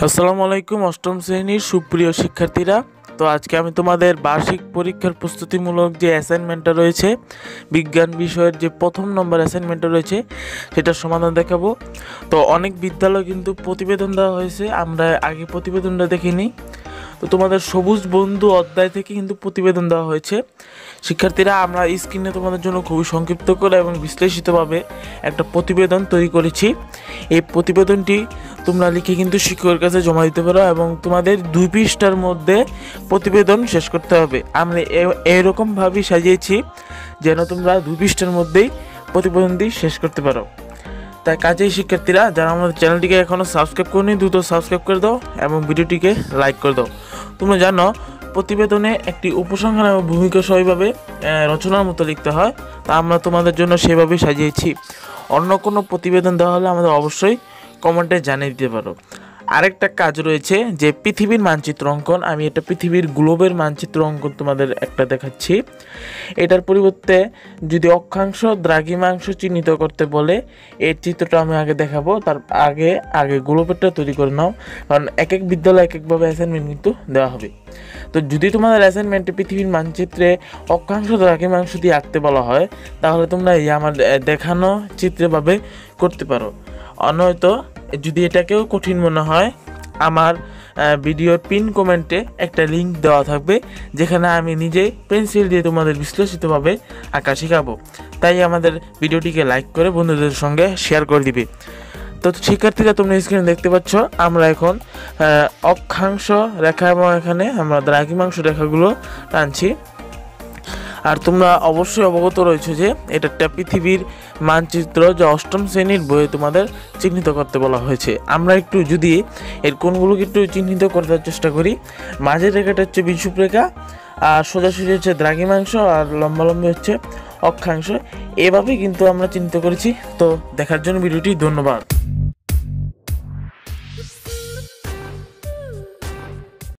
আসসালামু আলাইকুম অষ্টম শ্রেণীর সুপ্রিয় শিক্ষার্থীরা। তো আজকে আমি তোমাদের বার্ষিক পরীক্ষার প্রস্তুতিমূলক যে অ্যাসাইনমেন্টটা রয়েছে, বিজ্ঞান বিষয়ের যে প্রথম নম্বর অ্যাসাইনমেন্টটা রয়েছে সেটার সমাধান দেখাবো। তো অনেক বিদ্যালয় কিন্তু প্রতিবেদন দেওয়া হয়েছে, আমরা আগে প্রতিবেদনটা দেখিনি। তো তোমাদের সবুজ বন্ধু অধ্যায় থেকে কিন্তু প্রতিবেদন দেওয়া হয়েছে। শিক্ষার্থীরা, আমরা স্ক্রিনে তোমাদের জন্য খুবই সংক্ষিপ্ত করে এবং বিশ্লেষিতভাবে একটা প্রতিবেদন তৈরি করেছি। এই প্রতিবেদনটি তোমরা লিখে কিন্তু শিক্ষকের কাছে জমা দিতে পারো এবং তোমাদের 2 পৃষ্ঠার মধ্যে প্রতিবেদন শেষ করতে হবে। আমরা এরকমভাবেই সাজিয়েছি যেন তোমরা 2 পৃষ্ঠার মধ্যেই প্রতিবেদনটি শেষ করতে পারো। তাই কাজেই শিক্ষার্থীরা, যারা আমাদের চ্যানেলটিকে এখনও সাবস্ক্রাইব করনি, দ্রুত সাবস্ক্রাইব করে দাও এবং ভিডিওটিকে লাইক করে দাও। তোমরা জানো প্রতিবেদনে একটি উপসংহার এবং ভূমিকা সহভাবে রচনার মতো লিখতে হয়, তা আমরা তোমাদের জন্য সেভাবেই সাজিয়েছি। অন্য কোনো প্রতিবেদন দেওয়া হলে আমাদের অবশ্যই কমেন্টে জানিয়ে দিতে পারো। আরেকটা কাজ রয়েছে যে পৃথিবীর মানচিত্র অঙ্কন। আমি এটা পৃথিবীর গ্লোবের মানচিত্র অঙ্কন তোমাদের একটা দেখাচ্ছি। এটার পরিবর্তে যদি অক্ষাংশ দ্রাঘিমাংশ চিহ্নিত করতে বলে, এর চিত্রটা আমি আগে দেখাবো। তার আগে গ্লোবেরটা তৈরি করে নাও, কারণ এক এক বিদ্যালয়ে এক একভাবে অ্যাসাইনমেন্ট কিন্তু দেওয়া হবে। তো যদি তোমাদের অ্যাসাইনমেন্টে পৃথিবীর মানচিত্রে অক্ষাংশ দ্রাঘিমাংশ দিয়ে আঁকতে বলা হয়, তাহলে তোমরা এই আমার দেখানো চিত্রভাবে করতে পারো। নয়তো যদি এটাকেও কঠিন মনে হয়, আমার ভিডিওর পিন কমেন্টে একটা লিঙ্ক দেওয়া থাকবে, যেখানে আমি নিজে পেন্সিল দিয়ে তোমাদের বিশ্লেষিতভাবে আঁকা শেখাবো। তাই আমাদের ভিডিওটিকে লাইক করে বন্ধুদের সঙ্গে শেয়ার করে দিবে। তো শিক্ষার্থীরা, তোমরা স্ক্রিনে দেখতে পাচ্ছ আমরা এখন অক্ষাংশ রেখা এবং এখানে আমরা দ্রাঘিমাংশ রেখাগুলো টানছি। আর তোমরা অবশ্যই অবগত রয়েছে যে এটা একটা পৃথিবীর মানচিত্র, যা অষ্টম শ্রেণীর বইয়ে তোমাদের চিহ্নিত করতে বলা হয়েছে। আমরা একটু যদি এর কোণগুলোকে একটু চিহ্নিত করার চেষ্টা করি, মাঝের রেখাটা হচ্ছে বিষুব রেখা, আর সোজাসুজি হচ্ছে দ্রাঘিমাংশ, আর লম্বালম্বি হচ্ছে অক্ষাংশ। এভাবেই কিন্তু আমরা চিহ্নিত করেছি। তো দেখার জন্য ভিডিওটি ধন্যবাদ।